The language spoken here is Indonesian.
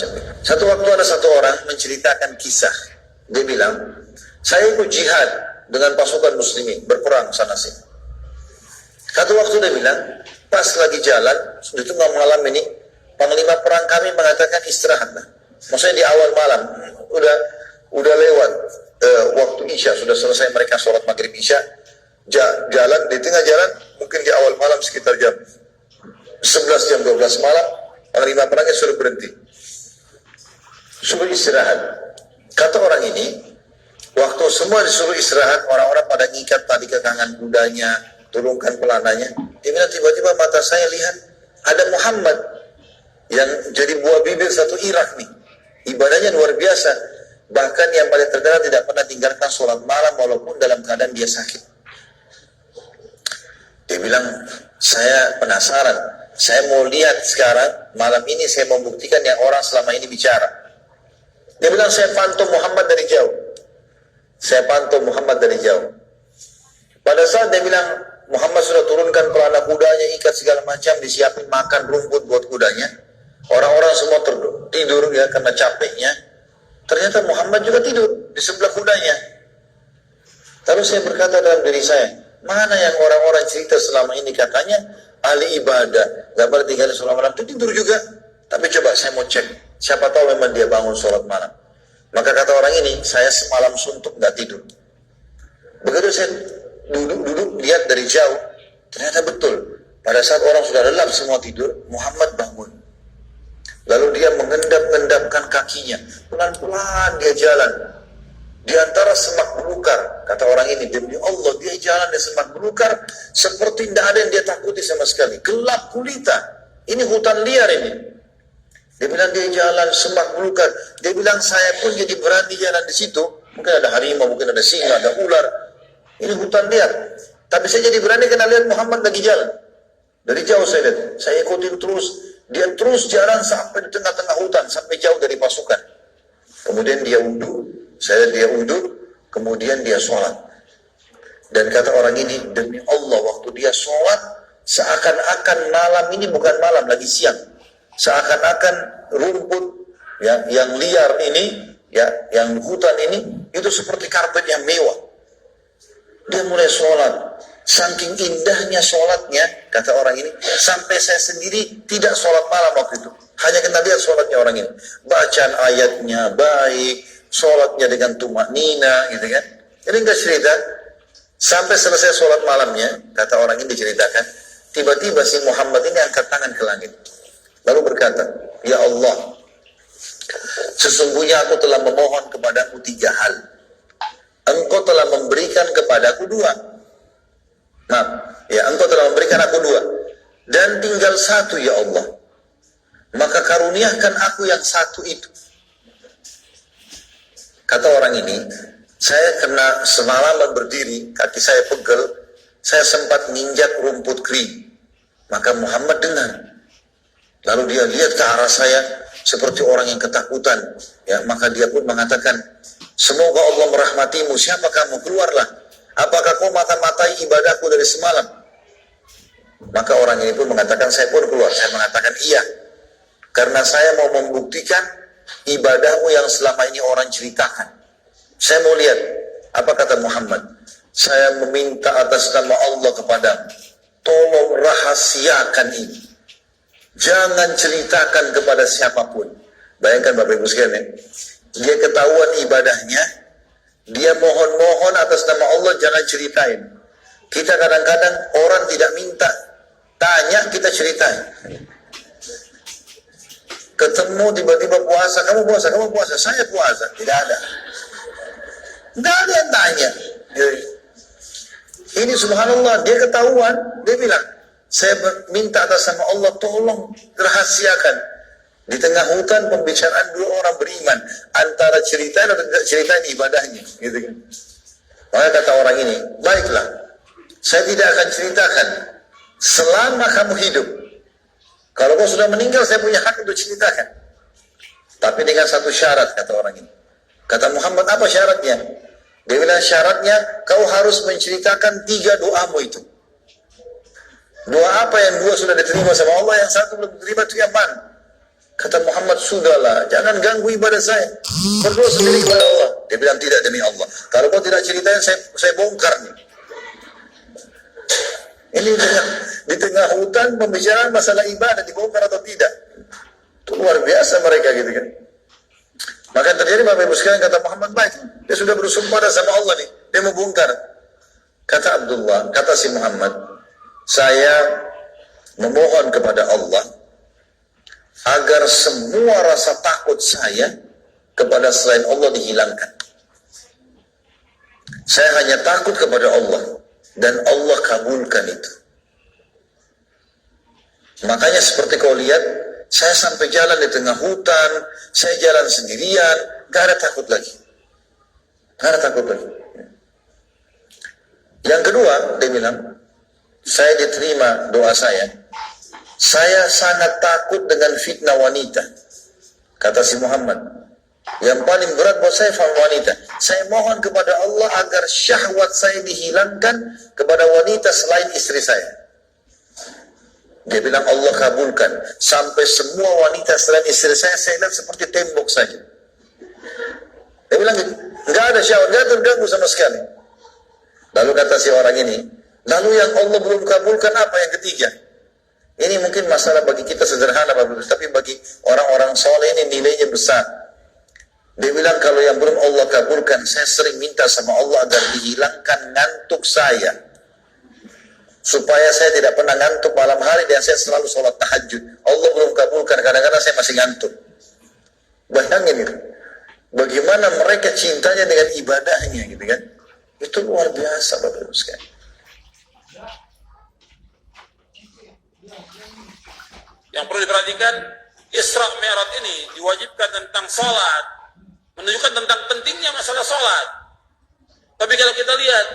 macam-macam. Satu waktu ada satu orang menceritakan kisah. Dia bilang, saya ikut jihad dengan pasukan muslimin, berperang sana sini. Satu waktu dia bilang, pas lagi jalan, di tengah malam ini, panglima perang kami mengatakan istirahatlah. Maksudnya di awal malam, udah lewat waktu Isya, sudah selesai mereka sholat maghrib Isya, jalan, di tengah jalan, mungkin di awal malam sekitar jam 11 jam 12 malam, panglima perangnya suruh berhenti, suruh istirahat. Kata orang ini, waktu semua disuruh istirahat, orang-orang pada ngikat tadi kekangan kudanya, turunkan pelananya. Dia bilang, tiba-tiba mata saya lihat ada Muhammad yang jadi buah bibir satu Irak nih. Ibadahnya luar biasa. Bahkan yang paling terkenal tidak pernah tinggalkan sholat malam walaupun dalam keadaan dia sakit. Dia bilang, saya penasaran. Saya mau lihat sekarang, malam ini saya mau buktikan yang orang selama ini bicara. Dia bilang, saya pantau Muhammad dari jauh. Saya pantau Muhammad dari jauh. Pada saat dia bilang, Muhammad sudah turunkan pelana kudanya, ikat segala macam, disiapin makan rumput buat kudanya. Orang-orang semua tidur ya karena capeknya. Ternyata Muhammad juga tidur di sebelah kudanya. Lalu saya berkata dalam diri saya, mana yang orang-orang cerita selama ini katanya ahli ibadah, gak boleh tinggal sholat malam, itu tidur juga. Tapi coba saya mau cek, siapa tahu memang dia bangun sholat malam. Maka kata orang ini, saya semalam suntuk gak tidur. Begitu saya duduk lihat dari jauh, ternyata betul. Pada saat orang sudah lelap semua tidur, Muhammad bangun. Lalu dia mengendap-endapkan kakinya, pelan-pelan dia jalan di antara semak belukar. Kata orang ini, demi Allah dia jalan di semak belukar seperti tidak ada yang dia takuti sama sekali. Gelap gulita, ini hutan liar ini. Dia bilang dia jalan semak belukar. Dia bilang saya pun jadi berani jalan di situ. Mungkin ada harimau, mungkin ada singa, ada ular. Ini hutan liar. Tapi saya jadi berani karena lihat Muhammad lagi jalan. Dari jauh saya lihat, saya ikutin terus. Dia terus jalan sampai di tengah-tengah hutan, sampai jauh dari pasukan. Kemudian dia wudhu, saya lihat dia wudhu, kemudian dia sholat. Dan kata orang ini, demi Allah waktu dia sholat, seakan-akan malam ini bukan malam, lagi siang. Seakan-akan rumput ya, yang liar ini, ya, yang hutan ini, itu seperti karpet yang mewah. Dia mulai sholat. Saking indahnya sholatnya, kata orang ini, sampai saya sendiri tidak sholat malam waktu itu. Hanya kita lihat sholatnya orang ini. Bacaan ayatnya baik, sholatnya dengan tumak nina, gitu kan. Jadi enggak cerita, sampai selesai sholat malamnya, kata orang ini diceritakan, tiba-tiba si Muhammad ini angkat tangan ke langit. Lalu berkata, ya Allah, sesungguhnya aku telah memohon kepadamu 3 hal. Engkau telah memberikan kepadaku 2. Nah, ya engkau telah memberikan aku 2. Dan tinggal 1 ya Allah. Maka karuniakan aku yang 1 itu. Kata orang ini, saya kena semalaman berdiri, kaki saya pegel, saya sempat nginjak rumput kering. Maka Muhammad dengar. Lalu dia lihat ke arah saya seperti orang yang ketakutan. Ya, maka dia pun mengatakan, semoga Allah merahmatimu, siapa kamu, keluarlah. Apakah kau mata-matai ibadahku dari semalam? Maka orang ini pun mengatakan, saya pun keluar. Saya mengatakan, iya. Karena saya mau membuktikan ibadahmu yang selama ini orang ceritakan. Saya mau lihat. Apa kata Muhammad? Saya meminta atas nama Allah kepadamu. Tolong rahasiakan ini. Jangan ceritakan kepada siapapun. Bayangkan Bapak Ibu sekalian. Dia ketahuan ibadahnya. Dia mohon-mohon atas nama Allah, jangan ceritain. Kita kadang-kadang orang tidak minta, tanya kita ceritain. Ketemu tiba-tiba puasa, kamu puasa, saya puasa. Tidak ada. Tidak ada yang tanya. Ini subhanallah, dia ketahuan, dia bilang, saya minta atas nama Allah, tolong rahasiakan. Di tengah hutan pembicaraan 2 orang beriman, antara ceritain atau tidak ceritain ibadahnya, gitu kan. Maka kata orang ini, baiklah, saya tidak akan ceritakan selama kamu hidup. Kalau kau sudah meninggal, saya punya hak untuk ceritakan. Tapi dengan 1 syarat, kata orang ini. Kata Muhammad, apa syaratnya? Dia bilang syaratnya, kau harus menceritakan 3 doamu itu. Doa apa yang 2 sudah diterima sama Allah, yang 1 belum diterima itu yang mana? Kata Muhammad, sudahlah, jangan ganggu ibadah saya. Berdoa sendiri kepada Allah. Dia bilang, tidak demi Allah. Kalau kau tidak ceritain, saya bongkar nih. Ini di tengah hutan pembicaraan masalah ibadah, dibongkar atau tidak. Itu luar biasa mereka gitu kan. Maka terjadi Bapak Ibu sekalian, kata Muhammad, baik. Dia sudah bersumpah sama Allah nih. Dia mau bongkar. Kata Abdullah, kata si Muhammad, saya memohon kepada Allah agar semua rasa takut saya kepada selain Allah dihilangkan. Saya hanya takut kepada Allah dan Allah kabulkan itu. Makanya seperti kau lihat, saya sampai jalan di tengah hutan, saya jalan sendirian, gak ada takut lagi. Gak ada takut lagi. Yang kedua, dia bilang, saya diterima doa saya sangat takut dengan fitnah wanita. Kata si Muhammad, yang paling berat buat saya wanita. Saya mohon kepada Allah agar syahwat saya dihilangkan kepada wanita selain istri saya. Dia bilang Allah kabulkan. Sampai semua wanita selain istri saya lihat seperti tembok saja. Dia bilang gitu, nggak ada syahwat, nggak terganggu sama sekali. Lalu kata si orang ini, lalu yang Allah belum kabulkan apa yang ketiga? Ini mungkin masalah bagi kita sederhana, tapi bagi orang-orang soleh ini nilainya besar. Dia bilang kalau yang belum Allah kabulkan, saya sering minta sama Allah agar dihilangkan ngantuk saya. Supaya saya tidak pernah ngantuk malam hari dan saya selalu sholat tahajud. Allah belum kabulkan, kadang-kadang saya masih ngantuk. Bayangin itu. Bagaimana mereka cintanya dengan ibadahnya gitu kan. Itu luar biasa Bapak Ibu sekalian. Yang perlu diperhatikan, Isra Mi'raj ini diwajibkan tentang sholat, menunjukkan tentang pentingnya masalah sholat. Tapi kalau kita lihat